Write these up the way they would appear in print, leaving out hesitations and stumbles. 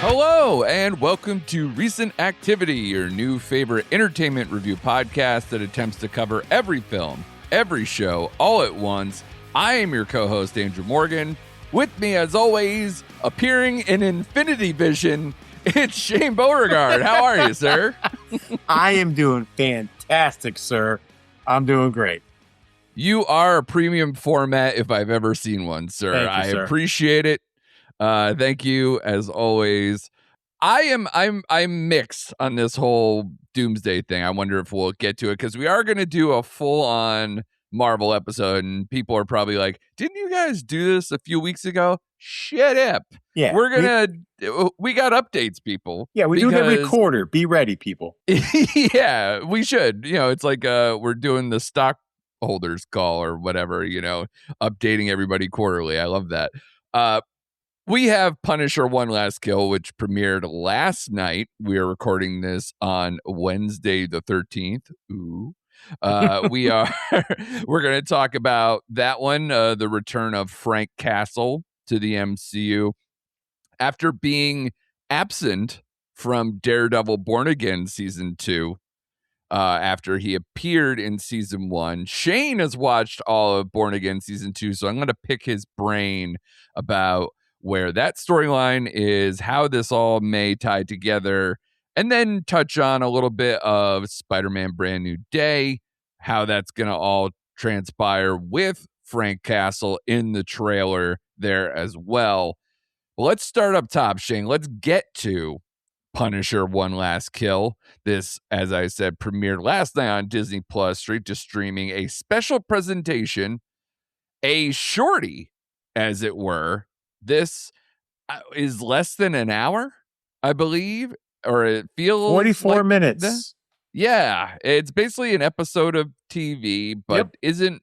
Hello, and welcome to Recent Activity, your new favorite entertainment review podcast that attempts to cover every film, every show, all at once. I am your co-host, Andrew Morgan. With me, as always, appearing in Infinity Vision, it's Shane Beauregard. How are you, sir? I am doing fantastic, sir. I'm doing great. You are a premium format if I've ever seen one, sir. Thank you, sir. Appreciate it. Thank you, as always. I'm mixed on this whole Doomsday thing. I wonder if we'll get to it because we are going to do a full-on Marvel episode, and people are probably like, "Didn't you guys do this a few weeks ago?" Shut up. Yeah, We got updates, people. Yeah, we do it every quarter. Be ready, people. Yeah, we should. It's like we're doing the stockholders call or whatever. Updating everybody quarterly. I love that. We have Punisher One Last Kill, which premiered last night. We are recording this on Wednesday the 13th. Ooh. We're going to talk about that one, the return of Frank Castle to the MCU. After being absent from Daredevil Born Again Season 2, after he appeared in Season 1. Shane has watched all of Born Again Season 2, so I'm going to pick his brain about where that storyline is, how this all may tie together, and then touch on a little bit of Spider-Man Brand New Day, how that's going to all transpire with Frank Castle in the trailer there as well. Well, let's start up top, Shane. Let's get to Punisher One Last Kill. This, as I said, premiered last night on Disney Plus, straight to streaming, a special presentation, a shorty, as it were. This is less than an hour, I believe, or it feels 44 like minutes. Yeah, it's basically an episode of TV, but isn't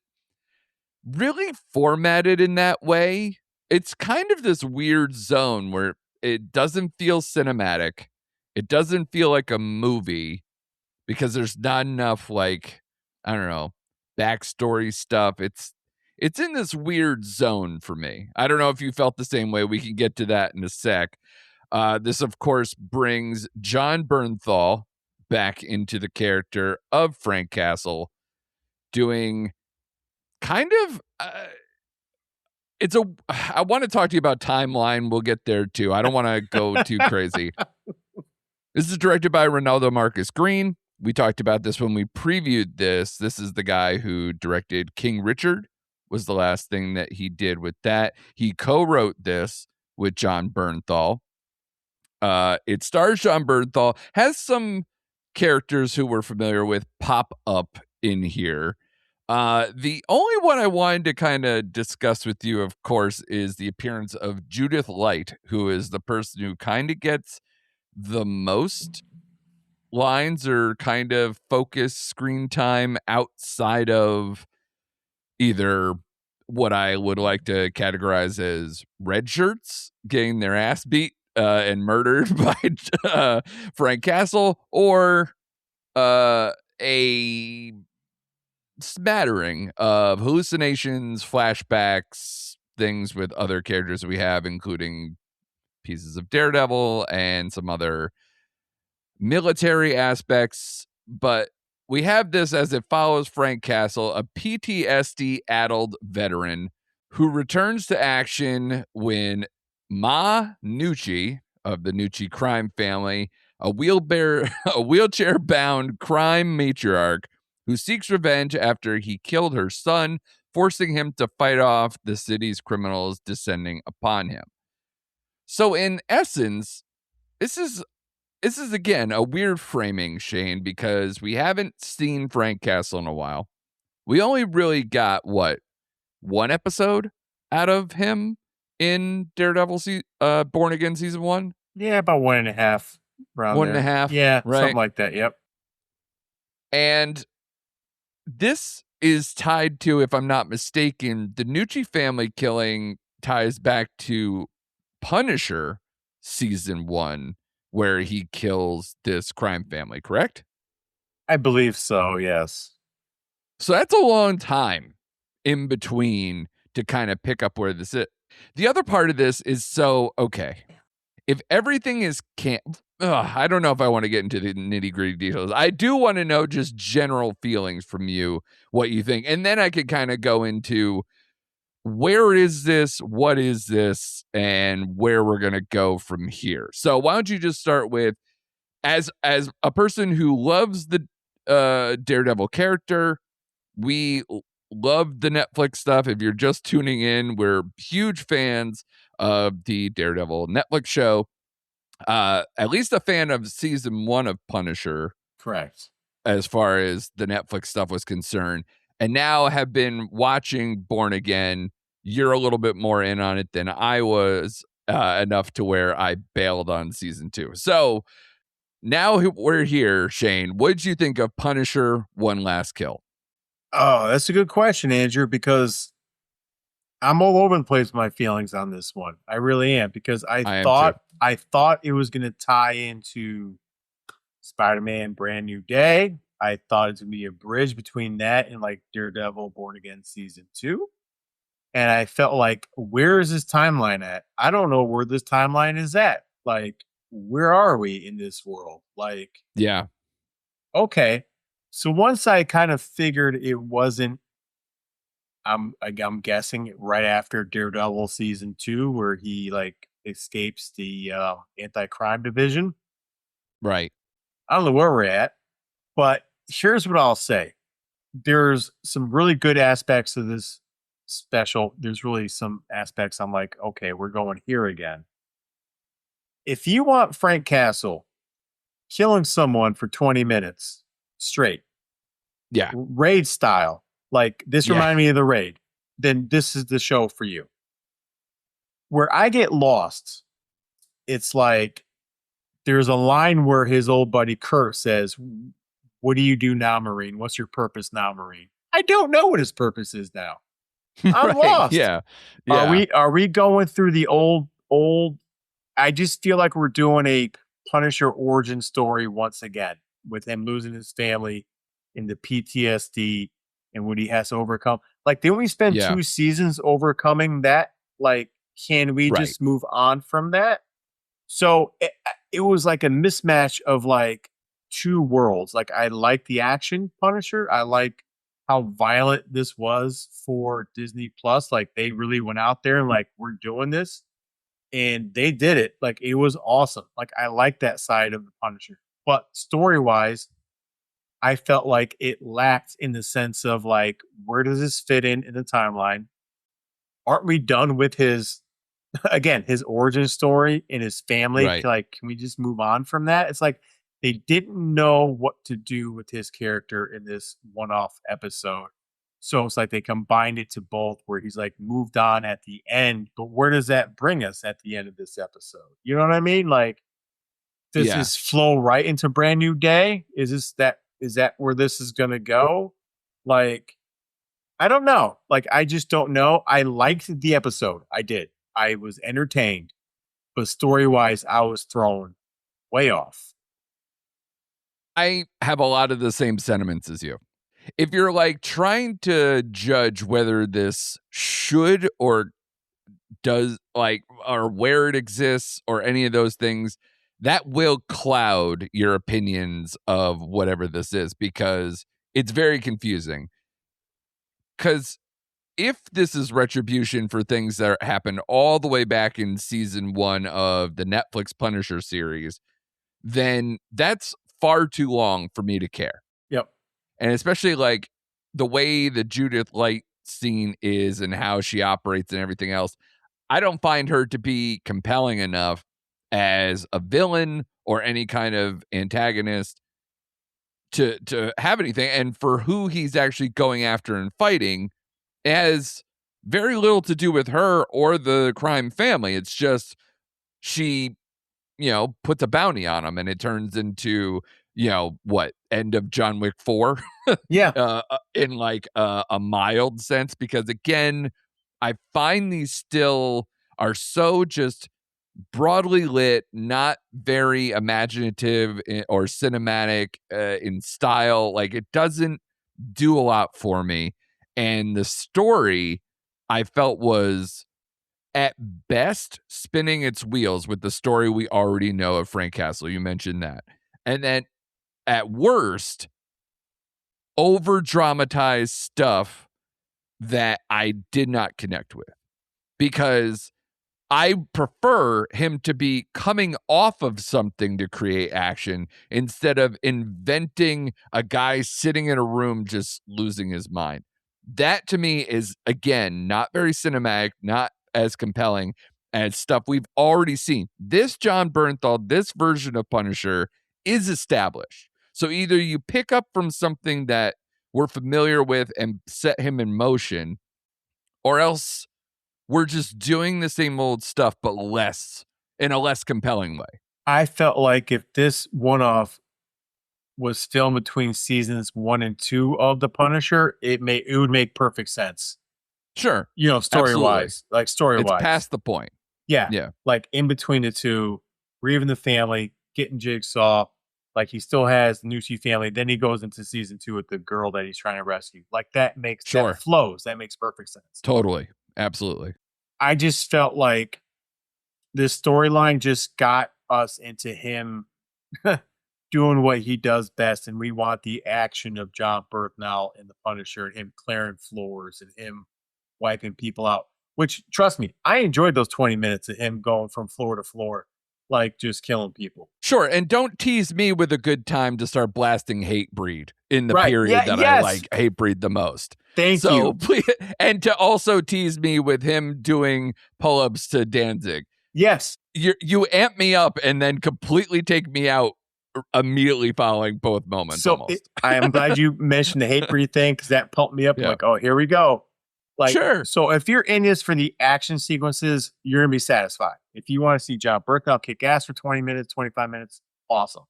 really formatted in that way. It's kind of this weird zone where it doesn't feel cinematic. It doesn't feel like a movie because there's not enough, backstory stuff. It's in this weird zone for me. I don't know if you felt the same way. We can get to that in a sec. This, of course, brings John Bernthal back into the character of Frank Castle, doing kind of... I want to talk to you about timeline. We'll get there, too. I don't want to go too crazy. This is directed by Ronaldo Marcus Green. We talked about this when we previewed this. This is the guy who directed King Richard, was the last thing that he did with that. He co-wrote this with John Bernthal. It stars John Bernthal, has some characters who we're familiar with pop up in here. The only one I wanted to kind of discuss with you, of course, is the appearance of Judith Light, who is the person who kind of gets the most lines or kind of focus screen time outside of either what I would like to categorize as red shirts getting their ass beat and murdered by Frank Castle, or a smattering of hallucinations, flashbacks, things with other characters we have, including pieces of Daredevil and some other military aspects. But we have this as it follows Frank Castle, a PTSD-addled veteran who returns to action when Ma Nucci of the Nucci crime family, a wheelchair-bound crime matriarch who seeks revenge after he killed her son, forcing him to fight off the city's criminals descending upon him. So in essence, this is again a weird framing, Shane, because we haven't seen Frank Castle in a while. We only really got one episode out of him in Daredevil Born Again Season 1? Yeah, about 1.5. One and a half. Yeah, right? Something like that. Yep. And this is tied to, if I'm not mistaken, the Nucci family killing ties back to Punisher Season 1, where he kills this crime family, correct? I believe so, yes. So that's a long time in between to kind of pick up where this is. The other part of this is okay. if everything is I don't know if I want to get into the nitty-gritty details. I do want to know just general feelings from you, what you think. And then I could kind of go into where is this, what is this, and where we're going to go from here. So why don't you just start with, as a person who loves the Daredevil character, we love the Netflix stuff. If you're just tuning in, we're huge fans of the Daredevil Netflix show. At least a fan of season 1 of Punisher, Correct. as far as the Netflix stuff was concerned, and now have been watching Born Again. You're a little bit more in on it than I was, enough to where I bailed on season 2. So now we're here, Shane. What did you think of Punisher: One Last Kill? Oh, that's a good question, Andrew, because I'm all over the place with my feelings on this one. I really am, because I am too. I thought it was going to tie into Spider-Man Brand New Day. I thought it was going to be a bridge between that and like Daredevil Born Again season 2. And I felt like, where is this timeline at? I don't know where this timeline is at. Like, where are we in this world? Like, Yeah, okay. So once I kind of figured it wasn't, I'm guessing right after Daredevil season 2, where he like escapes the anti-crime division. right. I don't know where we're at, but here's what I'll say. There's some really good aspects of this special. There's really some aspects I'm like, okay, we're going here again. If you want Frank Castle killing someone for 20 minutes straight, Yeah, raid style, like this yeah, reminded me of the raid, then this is the show for you. Where I get lost, it's like there's a line where his old buddy Kurt says, "What do you do now, Marine? What's your purpose now, Marine?" I don't know what his purpose is now. I'm right. lost. Yeah, yeah, Are we going through the old I just feel like we're doing a Punisher origin story once again, with him losing his family in the PTSD and what he has to overcome. Like, didn't we spend yeah. 2 seasons overcoming that? Like, can we Right. just move on from that? So it was like a mismatch of like 2 worlds. Like, I like the action Punisher. I like how violent this was for Disney Plus. Like, they really went out there and like, we're doing this. And they did it. Like, it was awesome. Like, I like that side of the Punisher. But story wise, I felt like it lacked in the sense of like, where does this fit in the timeline? Aren't we done with his again, his origin story and his family? Right. Like, can we just move on from that? It's like they didn't know what to do with his character in this one-off episode. So it's like they combined it to both, where he's like moved on at the end, but where does that bring us at the end of this episode? You know what I mean? Like, does Yeah. this flow right into Brand New Day? Is that where this is gonna go? Like, I don't know. Like, I just don't know. I liked the episode. I did. I was entertained, but story wise, I was thrown way off. I have a lot of the same sentiments as you. If you're like trying to judge whether this should or does like, or where it exists or any of those things, that will cloud your opinions of whatever this is, because it's very confusing. Because if this is retribution for things that happened all the way back in season 1 of the Netflix Punisher series, then that's far too long for me to care. Yep. And especially like the way the Judith Light scene is and how she operates and everything else, I don't find her to be compelling enough as a villain or any kind of antagonist to have anything. And for who he's actually going after and fighting, it has very little to do with her or the crime family. It's just she, puts a bounty on him, and it turns into, what, end of John Wick 4 Yeah. in like a mild sense, because again, I find these still are so just broadly lit, not very imaginative or cinematic in style. Like, it doesn't do a lot for me. And the story I felt was at best spinning its wheels with the story we already know of Frank Castle. You mentioned that. And then at worst, over dramatized stuff that I did not connect with, because I prefer him to be coming off of something to create action instead of inventing a guy sitting in a room just losing his mind. That to me is, again, not very cinematic, not as compelling as stuff we've already seen. This John Bernthal, this version of Punisher is established. So either you pick up from something that we're familiar with and set him in motion, or else we're just doing the same old stuff, but less in a less compelling way. I felt like if this one-off was filmed between seasons 1 and 2 of The Punisher, it would make perfect sense. Sure. You know, story-wise. Like, It's story-wise. past the point. Yeah. Yeah. Like, in between the two, grieving the family, getting Jigsaw, like, he still has the Nucci family, then he goes into season 2 with the girl that he's trying to rescue. Like, that Sure. flows. That makes perfect sense. Totally. Absolutely. I just felt like this storyline just got us into him doing what he does best, and we want the action of John Bernthal and the Punisher, and him clearing floors and him wiping people out. Which, trust me, I enjoyed those 20 minutes of him going from floor to floor, like just killing people. Sure. And don't tease me with a good time to start blasting Hatebreed in the Right. period Yeah, that I yes. like Hatebreed the most. Thank So you. please, and to also tease me with him doing pull-ups to Danzig. Yes. You amp me up and then completely take me out immediately following both moments. So almost. I am glad you mentioned the Hatebreed thing, because that pumped me up. I'm Yeah. like, oh, here we go. Like, Sure. So if you're in this for the action sequences, you're gonna be satisfied. If you want to see John Bernthal kick ass for 20 minutes, 25 minutes, awesome.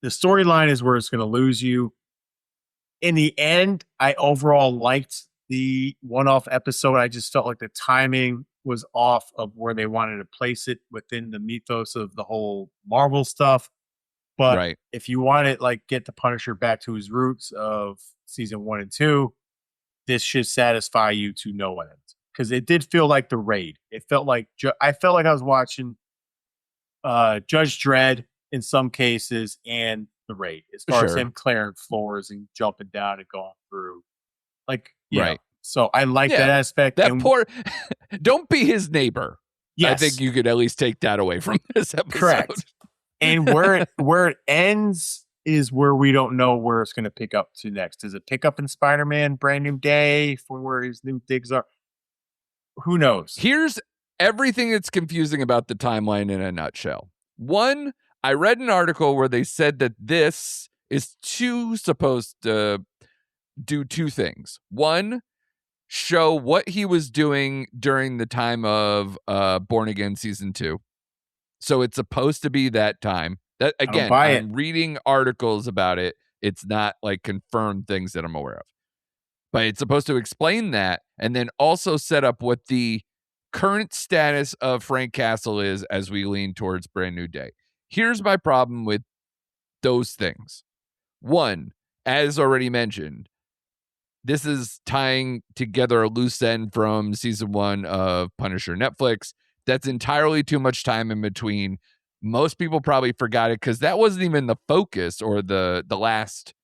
The storyline is where it's gonna lose you. In the end, I overall liked the one-off episode. I just felt like the timing was off of where they wanted to place it within the mythos of the whole Marvel stuff. But Right. if you want to like get the Punisher back to his roots of season 1 and 2, this should satisfy you to no end, because it did feel like the raid. It felt like I felt like I was watching Judge Dredd in some cases, and the raid, as far as Sure. him clearing floors and jumping down and going through. Like, you know, Right. so I like Yeah, that aspect. That and poor, don't be his neighbor. I yes, think you could at least take that away from this episode. correct. And where it ends is where we don't know where it's going to pick up to next. Does it pick up in Spider-Man Brand New Day for where his new digs are? Who knows? Here's everything that's confusing about the timeline in a nutshell. One, I read an article where they said that this is supposed to do two things. One, show what he was doing during the time of Born Again season 2. So it's supposed to be that time. That again, I'm reading articles about it. It's not like confirmed things that I'm aware of. But it's supposed to explain that and then also set up what the current status of Frank Castle is as we lean towards Brand New Day. Here's my problem with those things. One, as already mentioned, this is tying together a loose end from season 1 of Punisher Netflix. That's entirely too much time in between. Most people probably forgot it because that wasn't even the focus or the last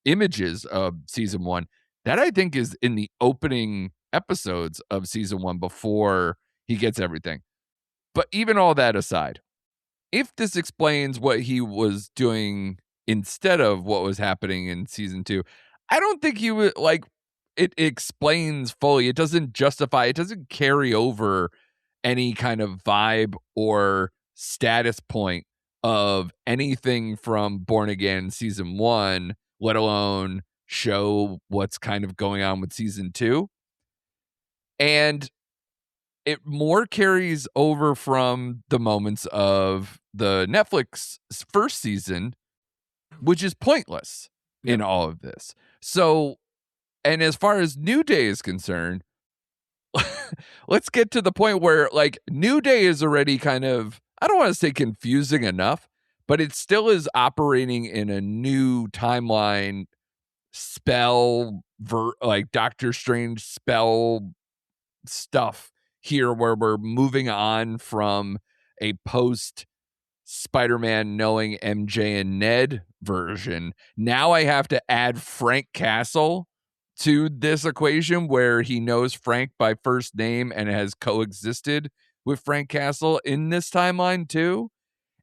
images of season 1. That I think is in the opening episodes of season 1 before he gets everything. But even all that aside, if this explains what he was doing instead of what was happening in season 2, I don't think he would like it explains fully. It doesn't justify, it doesn't carry over any kind of vibe or status point of anything from Born Again season 1, let alone show what's kind of going on with season 2. And it more carries over from the moments of the Netflix first season, which is pointless in all of this. So, and as far as New Day is concerned, let's get to the point where like New Day is already kind of, I don't want to say confusing enough, but it still is operating in a new timeline like Doctor Strange spell stuff here where we're moving on from a post Spider-Man knowing MJ and Ned version. Now I have to add Frank Castle to this equation where he knows Frank by first name and has coexisted with Frank Castle in this timeline too.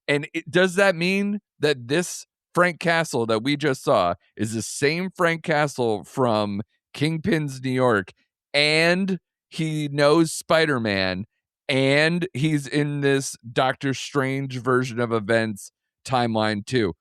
And does that mean that this Frank Castle that we just saw is the same Frank Castle from Kingpin's New York, and he knows Spider-Man, and he's in this Doctor Strange version of events timeline too?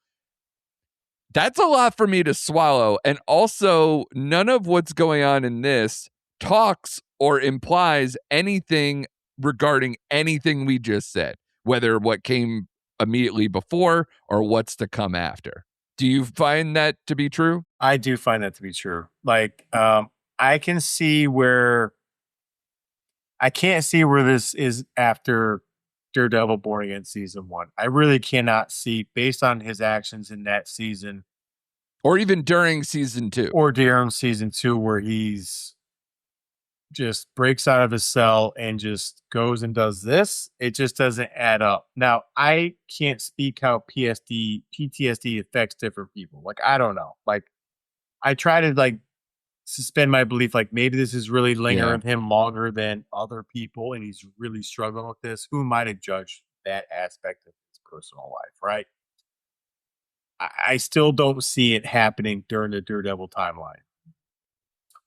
That's a lot for me to swallow. And also, none of what's going on in this talks or implies anything regarding anything we just said, whether what came immediately before or what's to come after. Do you find that to be true? I do find that to be true. Like, I can see where I can't see where this is after Daredevil Born Again season 1. I really cannot see, based on his actions in that season Or even during season 2. or during season 2, where he's just breaks out of his cell and just goes and does this. It just doesn't add up. Now, I can't speak how PTSD affects different people. Like, I don't know. Like, I try to like suspend my belief, like maybe this is really lingering him longer than other people and he's really struggling with this. Who might have judged that aspect of his personal life, right? I still don't see it happening during the Daredevil timeline.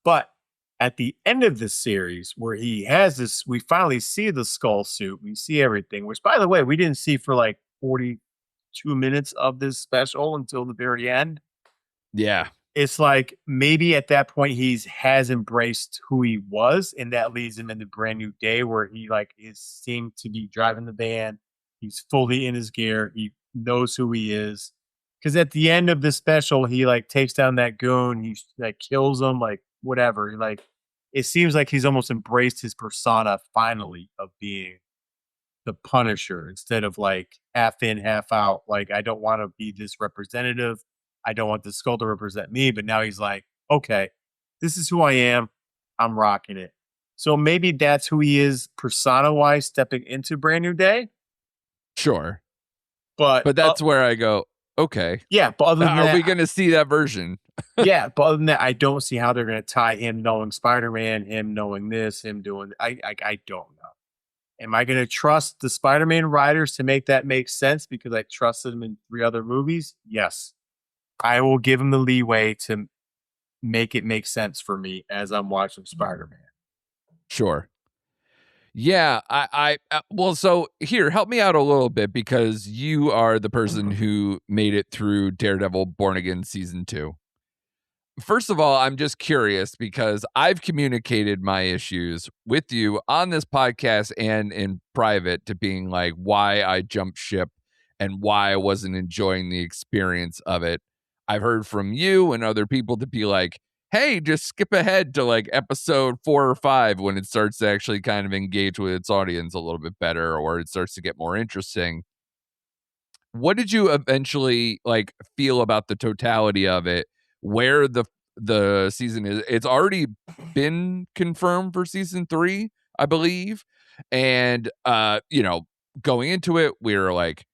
But at the end of this series, where he has this, we finally see the skull suit, we see everything, which, by the way, we didn't see for like 42 minutes of this special until the very end. Yeah. It's like maybe at that point has embraced who he was, and that leads him into Brand New Day, where he like is seemed to be driving the van. He's fully in his gear. He knows who he is. Because at the end of the special, he like takes down that goon. He like kills him, like whatever. Like it seems like he's almost embraced his persona finally of being the Punisher instead of like half in, half out. Like I don't want to be this representative. I don't want the skull to represent me. But now he's like, okay, this is who I am. I'm rocking it. So maybe that's who he is persona wise stepping into Brand New Day. Sure. But that's where I go, okay. Yeah, but other than that, are we going to see that version? Yeah, but other than that, I don't see how they're going to tie him knowing Spider-Man, him knowing this, him doing. I don't know. Am I going to trust the Spider-Man writers to make that make sense because I trusted them in 3 other movies? Yes, I will give them the leeway to make it make sense for me as I'm watching Spider-Man. Sure. Yeah, well, so here, help me out a little bit because you are the person who made it through Daredevil Born Again season 2. First of all, I'm just curious because I've communicated my issues with you on this podcast and in private to being like why I jumped ship and why I wasn't enjoying the experience of it. I've heard from you and other people to be like, hey, just skip ahead to like episode 4 or 5 when it starts to actually kind of engage with its audience a little bit better or it starts to get more interesting. What did you eventually like feel about the totality of it? Where the season is? It's already been confirmed for season 3, I believe. And going into it, we were like,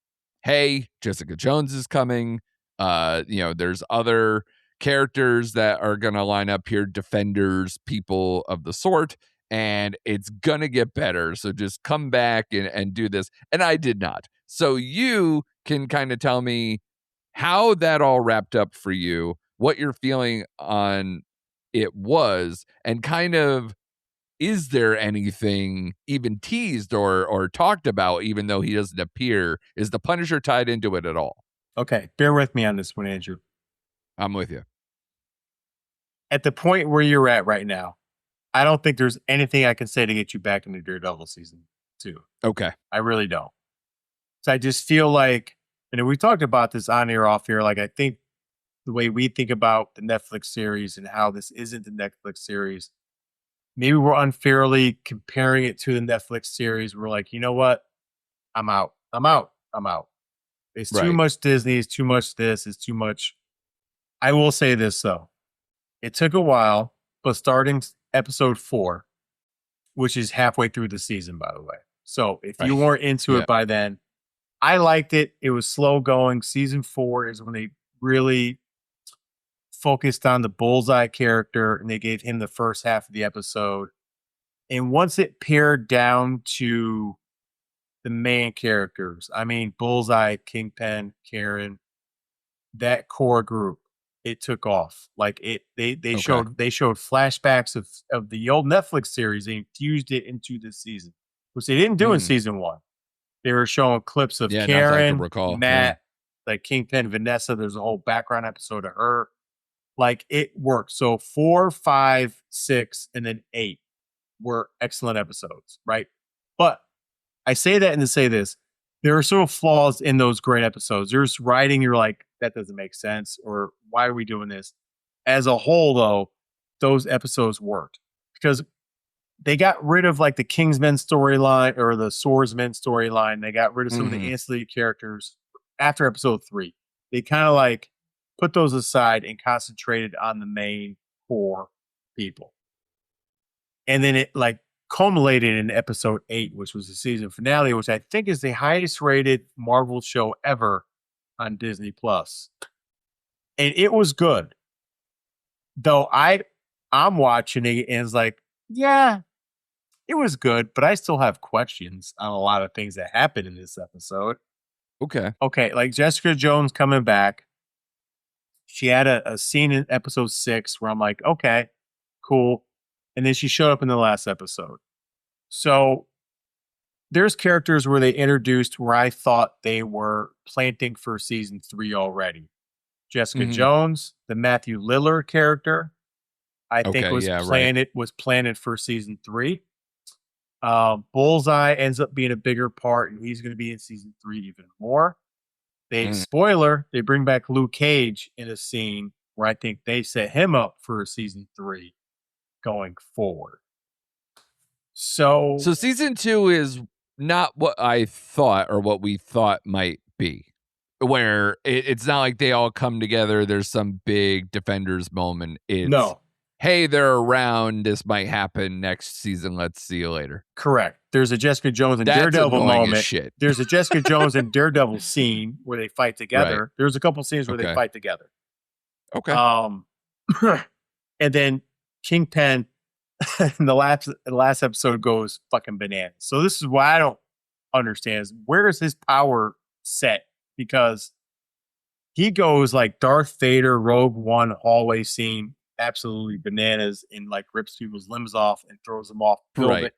hey, Jessica Jones is coming. There's other characters that are gonna line up here, defenders, people of the sort, and it's gonna get better. So just come back and do this. And I did not. So you can kind of tell me how that all wrapped up for you, what your feeling on it was, and kind of is there anything even teased or talked about, even though he doesn't appear? Is the Punisher tied into it at all? Okay, bear with me on this one, Andrew. I'm with you. At the point where you're at right now, I don't think there's anything I can say to get you back into Daredevil season 2. Okay. I really don't. So I just feel like, and we talked about this on air, off here. Like I think the way we think about the Netflix series and how this isn't the Netflix series, maybe we're unfairly comparing it to the Netflix series. We're like, you know what? I'm out. It's too much Disney. It's too much this. It's too much. I will say this though. It took a while, but starting episode 4, which is halfway through the season, by the way. So if you Right. weren't into Yeah. it by then, I liked it. It was slow going. Season 4 is when they really focused on the Bullseye character and they gave him the first half of the episode. And once it pared down to the main characters, I mean, Bullseye, Kingpin, Karen, that core group, it took off. Like they Okay. showed flashbacks of the old Netflix series. They infused it into this season, which they didn't do in Mm. season 1. They were showing clips of Yeah, not that I could Karen, recall. Yeah. Matt, like Kingpin, Vanessa. There's a whole background episode of her. Like it worked. So 4, 5, 6, and then 8 were excellent episodes, right? But I say that and to say this, there are sort of flaws in those great episodes. There's writing, you're like, that doesn't make sense, or why are we doing this? As a whole, though, those episodes worked because they got rid of like the Kingsman storyline or the Swordsman storyline. They got rid of some of Hmm. the ancillary characters after episode 3. They kind of like put those aside and concentrated on the main core people. And then it like culminated in episode 8, which was the season finale, which I think is the highest rated Marvel show ever on Disney Plus. And it was good. Though I'm watching it and it's like, yeah, it was good, but I still have questions on a lot of things that happened in this episode. Okay. Okay, like Jessica Jones coming back. She had a scene in episode 6 where I'm like, okay, cool. And then she showed up in the last episode. So there's characters where they introduced where I thought they were planting for season 3 already. Jessica Hmm. Jones, the Matthew Lillard character, I think Okay. Yeah. Right. was planted for season 3. Bullseye ends up being a bigger part, and he's going to be in season 3 even more. Mm. Spoiler, they bring back Luke Cage in a scene where I think they set him up for season 3 going forward. So So season 2 is not what I thought or what we thought might be. Where it's not like they all come together. There's some big defenders moment. It's, no, hey, they're around. This might happen next season. Let's see you later. correct. There's a Jessica Jones and That's Daredevil annoying as moment. shit. There's a Jessica Jones and Daredevil scene where they fight together. Right. There's a couple scenes where they Okay. fight together. Okay. And then Kingpin in the last episode goes fucking bananas. So this is why I don't understand is where is his power set? Because he goes like Darth Vader, Rogue One hallway scene, absolutely bananas, and like rips people's limbs off and throws them off building,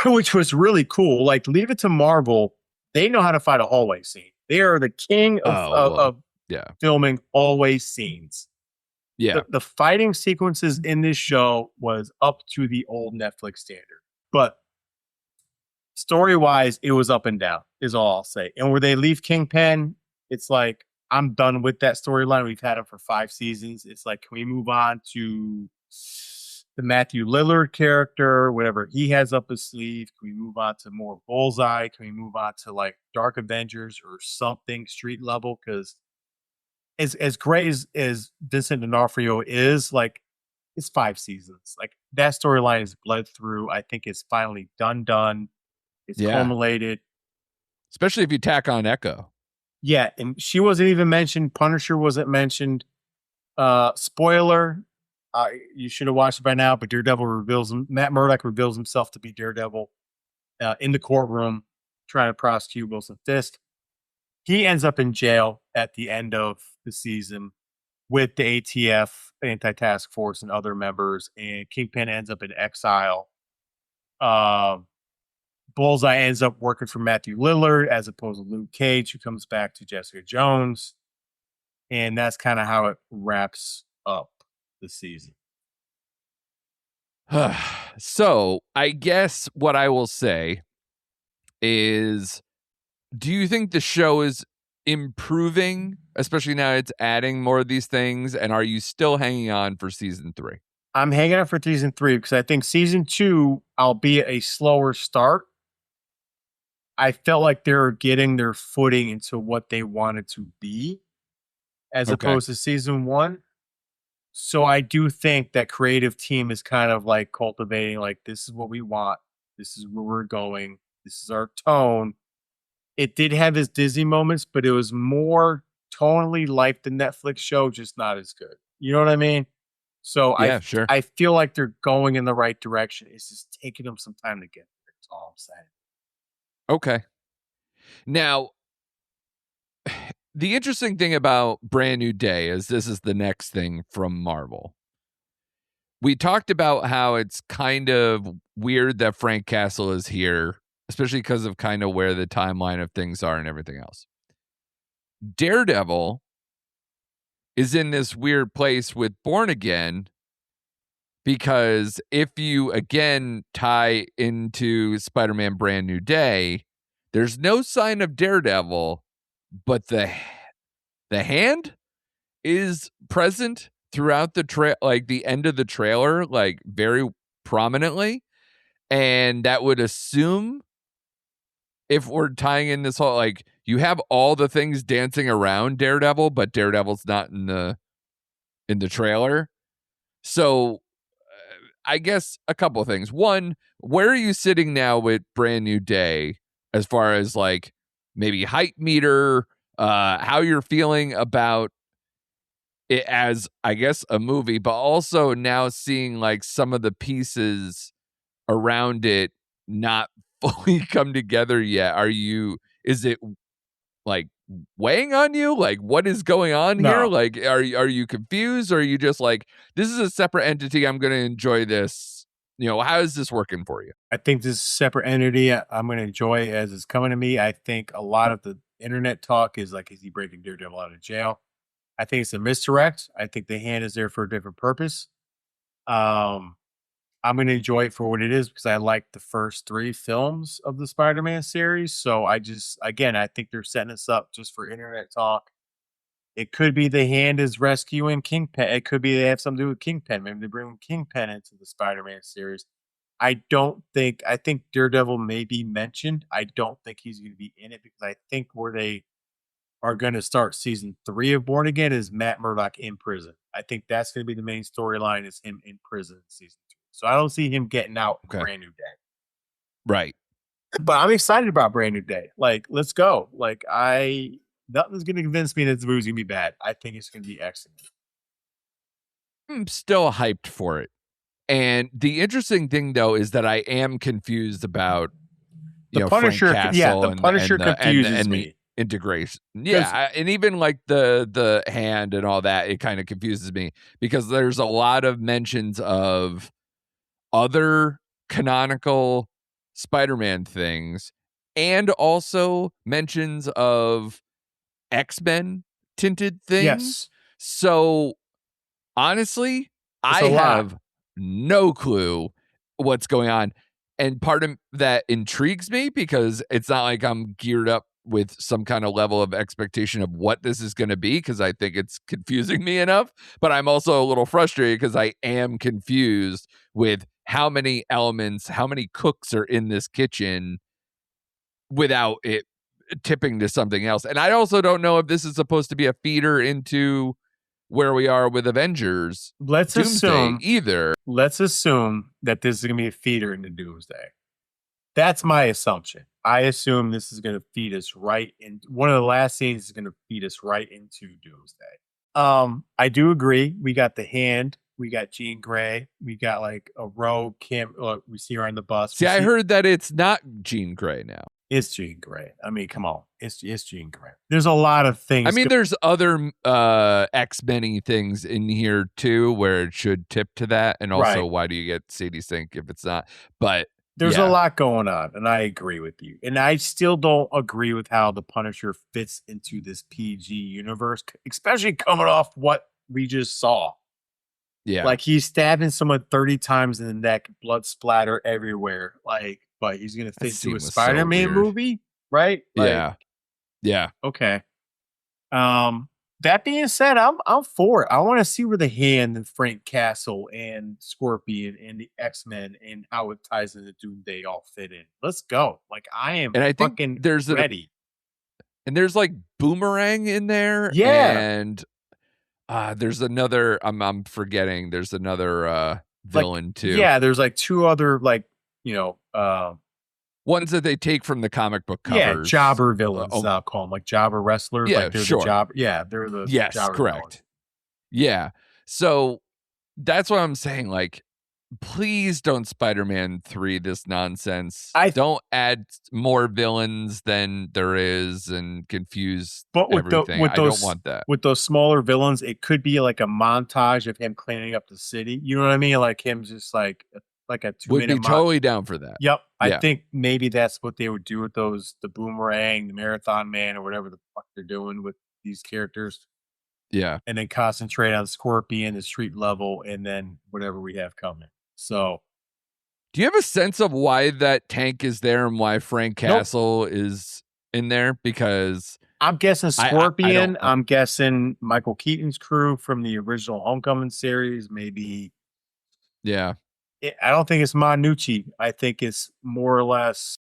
which was really cool. Like, leave it to Marvel; they know how to fight a hallway scene. They are the king of Yeah. filming hallway scenes. Yeah. The fighting sequences in this show was up to the old Netflix standard, but story wise, it was up and down. Is all I'll say. And where they leave Kingpin, it's like I'm done with that storyline. We've had it for 5 seasons. It's like, can we move on to the Matthew Lillard character, whatever he has up his sleeve? Can we move on to more Bullseye? Can we move on to like Dark Avengers or something street level? Because as great as Vincent D'Onofrio is, like it's 5 seasons. Like that storyline is bled through. I think it's finally done. It's Yeah. culminated. Especially if you tack on Echo. Yeah, and she wasn't even mentioned. Punisher wasn't mentioned. Spoiler, you should have watched it by now, but Matt Murdock reveals himself to be Daredevil in the courtroom trying to prosecute Wilson Fisk. He ends up in jail at the end of the season with the ATF, Anti-Task Force, and other members, and Kingpin ends up in exile. Bullseye ends up working for Matthew Lillard as opposed to Luke Cage, who comes back to Jessica Jones. And that's kind of how it wraps up the season. So I guess what I will say is, do you think the show is improving, especially now it's adding more of these things? And are you still hanging on for season 3? I'm hanging out for season 3 because I think season 2, albeit a slower start, I felt like they're getting their footing into what they wanted to be as Okay. opposed to season 1. So I do think that creative team is kind of like cultivating, like, this is what we want. This is where we're going. This is our tone. It did have its Disney moments, but it was more tonally like the Netflix show, just not as good. You know what I mean? So Yeah, sure. I feel like they're going in the right direction. It's just taking them some time to get there. That's all I'm saying. Okay. Now, the interesting thing about Brand New Day is this is the next thing from Marvel. We talked about how it's kind of weird that Frank Castle is here, especially because of kind of where the timeline of things are and everything else. Daredevil is in this weird place with Born Again because if you again tie into Spider-Man Brand New Day, there's no sign of Daredevil, but the hand is present throughout the like the end of the trailer, like very prominently. And that would assume, if we're tying in this whole, like, you have all the things dancing around Daredevil, but Daredevil's not in the trailer. So I guess a couple of things. One, where are you sitting now with Brand New Day as far as like maybe hype meter, how you're feeling about it as, I guess, a movie, but also now seeing like some of the pieces around it not fully come together yet. Is it like weighing on you? Like, what is going on here? No, Like, are you confused, or are you just like, this is a separate entity, I'm going to enjoy this? How is this working for you? I think this is a separate entity. I'm going to enjoy it as it's coming to me. I think a lot of the internet talk is like, is he breaking Daredevil out of jail? I think it's a misdirect. I think the hand is there for a different purpose. Um, I'm gonna enjoy it for what it is because I like the first 3 films of the Spider-Man series. So I just, again, I think they're setting us up just for internet talk. It could be the hand is rescuing Kingpin. It could be they have something to do with Kingpin. Maybe they bring Kingpin into the Spider-Man series. I think Daredevil may be mentioned. I don't think he's gonna be in it because I think where they are gonna start season 3 of Born Again is Matt Murdock in prison. I think that's gonna be the main storyline, is him in prison in season 2. So I don't see him getting out in Okay. Brand New Day. Right. But I'm excited about Brand New Day. Like, let's go. Like, nothing's gonna convince me that this movie's gonna be bad. I think it's gonna be excellent. I'm still hyped for it. And the interesting thing, though, is that I am confused about Frank Castle The and Punisher confuses the me integration. because And even like the hand and all that, it kind of confuses me because there's a lot of mentions of other canonical Spider-Man things and also mentions of X-Men tinted things. yes, So honestly, it's I a lot. have no clue what's going on. And part of that intrigues me because it's not like I'm geared up with some kind of level of expectation of what this is going to be, because I think it's confusing me enough. But I'm also a little frustrated because I am confused with how many elements, how many cooks are in this kitchen without it tipping to something else. And I also don't know if this is supposed to be a feeder into where we are with Avengers Let's Doomsday assume either. let's assume that this is gonna be a feeder into Doomsday. That's my assumption. I assume this is gonna feed us right in one of the last scenes is gonna feed us right into Doomsday. I do agree. We got the hand, we got Jean Grey, we got like a rogue Kim. Look, we see her on the bus. See, I heard that it's not Jean Grey now. It's Jean Grey. I mean, come on, it's Jean Grey. There's a lot of I things. mean, there's other X-Men things in here too where it should tip to that. And also, Right. why do you get Sadie Sink if it's not? But There's a yeah, lot going on, and I agree with you. And I still don't agree with how the Punisher fits into this PG universe, especially coming off what we just saw. yeah, Like, he's stabbing someone 30 times in the neck, blood splatter everywhere. Like, but he's gonna that fit into a scene was so Spider-Man weird. movie, right? Like, Yeah, yeah. okay. That being said, I'm for it. I want to see where the hand and Frank Castle and Scorpion and the X-Men and how it ties into Doomsday all fit in. Let's go. Like, I am And I think fucking ready. there's like Boomerang in there, Yeah. and There's another. I'm forgetting. There's another Like, villain too. yeah, there's like two other like Ones that they take from the comic book yeah, covers. jobber villains. I'll call them like jobber wrestlers. Yeah, Like they're the sure. job. Yeah, they're the Yes, jobber villains. correct. Yeah. So that's what I'm saying. Like, please don't Spider-Man 3 this nonsense. I Don't add more villains than there is and confuse But everything. I don't want that. with those smaller villains, it could be like a montage of him cleaning up the city. You know what I mean? Like him just like a Would 2 minute be totally down for that. Yep. I Yeah. think maybe that's what they would do with the boomerang, the marathon man, or whatever the fuck they're doing with these characters. Yeah. And then concentrate on Scorpion, the street level, and then whatever we have coming. So Do you have a sense of why that tank is there and why Frank nope. Castle is in there? Because I'm guessing I Scorpion. don't. I'm guessing Michael Keaton's crew from the original Homecoming series. Maybe. Yeah. I don't think it's Manucci. I think it's more or less.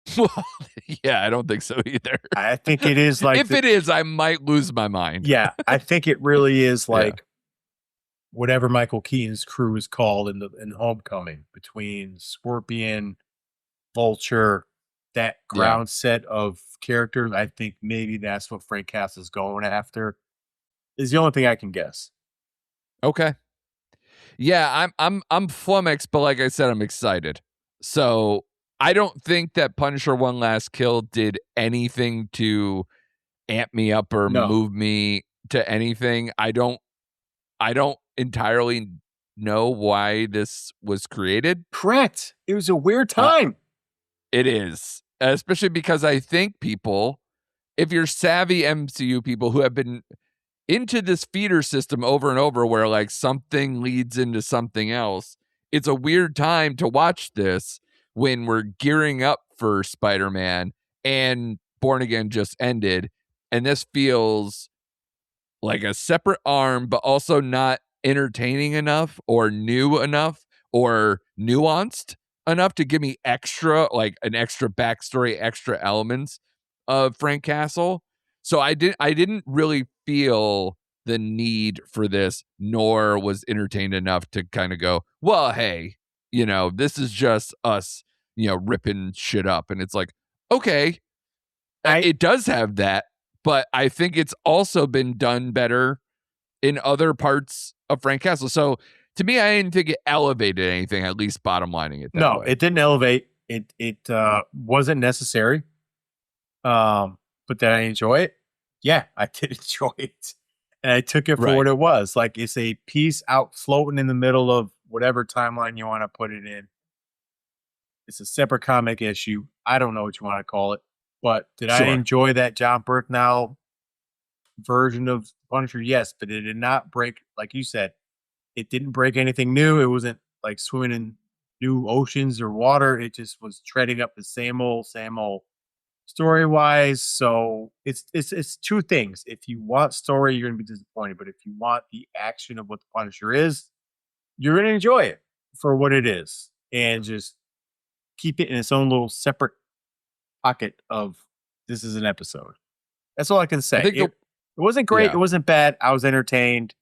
Yeah, I don't think so either. I think it is like if it is, I might lose my mind. Yeah, I think it really is Yeah. like whatever Michael Keaton's crew is called in Homecoming, between Scorpion, Vulture, that ground set of characters. I think maybe that's what Frank Castle's going after. Is the only thing I can guess. Okay. Yeah, I'm flummoxed, but like I said, I'm excited. So I don't think that Punisher One Last Kill did anything to amp me up or No. move me to anything. I don't entirely know why this was created. Correct. It was a weird time. It is, especially because I think people, if you're savvy MCU people who have been into this feeder system over and over where like something leads into something else, it's a weird time to watch this when we're gearing up for Spider-Man and Born Again just ended, and this feels like a separate arm but also not entertaining enough or new enough or nuanced enough to give me extra, like an extra backstory, extra elements of Frank Castle. So I didn't really feel the need for this, nor was entertained enough to kind of go, well, hey, this is just us, ripping shit up. And it's like, okay, it does have that, but I think it's also been done better in other parts of Frank Castle. So to me, I didn't think it elevated anything, at least bottom lining it that way. It didn't elevate. It wasn't necessary. But did I enjoy it? Yeah, I did enjoy it. And I took it for what it was. Like, it's a piece out floating in the middle of whatever timeline you want to put it in. It's a separate comic issue. I don't know what you want to call it. But did I enjoy that John Bernthal version of Punisher? Yes, but it did not break, like you said, it didn't break anything new. It wasn't like swimming in new oceans or water. It just was treading up the same old story wise. So it's two things. If you want story, you're gonna be disappointed. But if you want the action of what the Punisher is, you're gonna enjoy it for what it is, and just keep it in its own little separate pocket of this is an episode. That's all I can say. It wasn't great. It wasn't bad. I was entertained.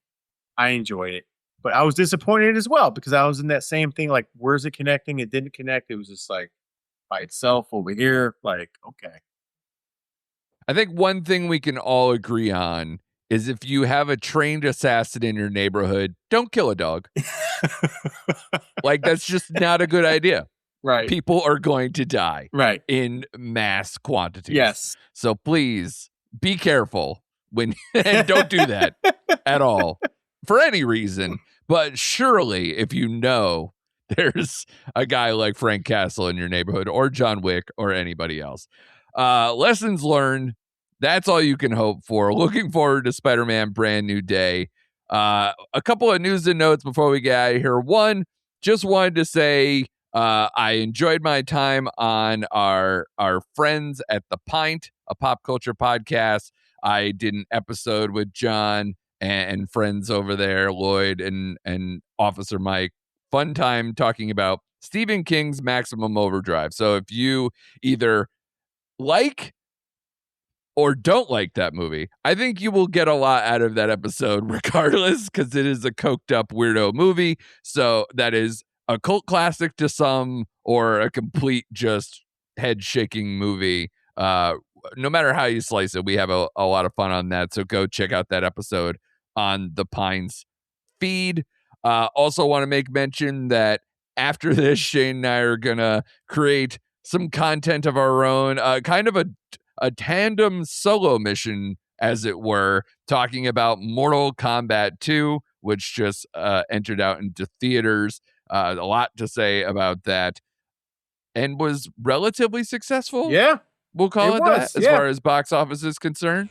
I enjoyed it. But I was disappointed as well because I was in that same thing. Like, where's it connecting? It didn't connect. It was just like by itself over here. Like, okay. I think one thing we can all agree on is if you have a trained assassin in your neighborhood, don't kill a dog. Like, that's just not a good idea. Right. People are going to die. Right. In mass quantities. Yes. So please be careful and don't do that at all for any reason. But surely if there's a guy like Frank Castle in your neighborhood or John Wick or anybody else. Lessons learned. That's all you can hope for. Looking forward to Spider-Man Brand New Day. A couple of news and notes before we get out of here. One, just wanted to say I enjoyed my time on our friends at The Pint, a pop culture podcast. I did an episode with John and friends over there, Lloyd and Officer Mike. Fun time talking about Stephen King's Maximum Overdrive. So if you either like or don't like that movie, I think you will get a lot out of that episode regardless, because it is a coked up weirdo movie. So that is a cult classic to some, or a complete just head shaking movie. No matter how you slice it, we have a lot of fun on that. So go check out that episode on the Pines feed. Also want to make mention that after this, Shane and I are going to create some content of our own, kind of a tandem solo mission, as it were, talking about Mortal Kombat 2, which just entered out into theaters. A lot to say about that, and was relatively successful. Yeah, We'll call it that, as yeah. far as box office is concerned.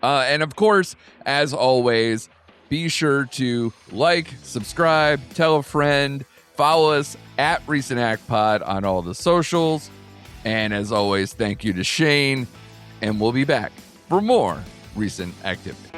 And of course, as always, be sure to like, subscribe, tell a friend, follow us at Recent Act Pod on all the socials. And as always, thank you to Shane, and we'll be back for more recent activity.